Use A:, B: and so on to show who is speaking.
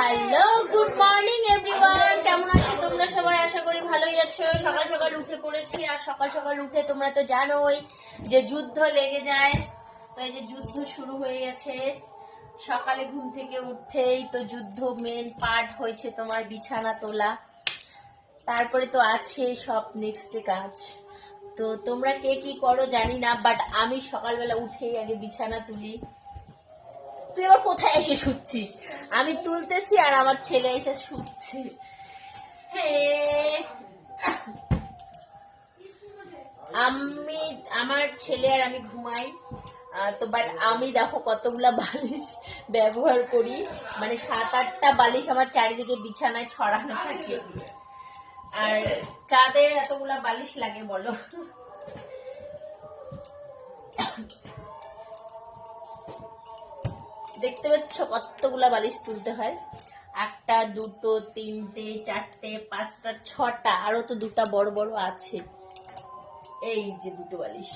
A: Hello good morning everyone, কেমন আছো তোমরা সবাই? আশা করি ভালোই আছো। সকাল সকাল উঠে পড়েছি, আর সকাল সকাল উঠে তোমরা তো জানোই যে যুদ্ধ লেগে যায়। তো এই যে যুদ্ধ শুরু হয়ে গেছে। সকালে ঘুম থেকে উঠেই তো যুদ্ধ মেন পার্ট হয়েছে তোমার বিছানা তোলা, তারপরে তো আছে সব নেক্সট কাজ। তো তোমরা কে কি করো জানি না, বাট আমি সকালবেলা উঠেই আগে বিছানা তুলি। তুই আবার কোথায় এসে শুচ্ছিস? আমি তুলতেছি আর আমার ছেলে এসে শুচ্ছে। আমি, আমার ছেলে আর আমি ঘুমাই। তো বাট আমি দেখো কতগুলা বালিশ ব্যবহার করি, মানে 7-8টা বালিশ আমার চারিদিকে বিছানায় ছড়ানো থাকে। আর কাদের এতগুলা বালিশ লাগে বলো? দেখতে পাচ্ছ কতগুলা বালিশ তুলতে হয়? 1টা 2টো 3টে 4টে 5টা 6টা, আরো তো 2টা বড় বড় আছে। এই যে 2টো বালিশ।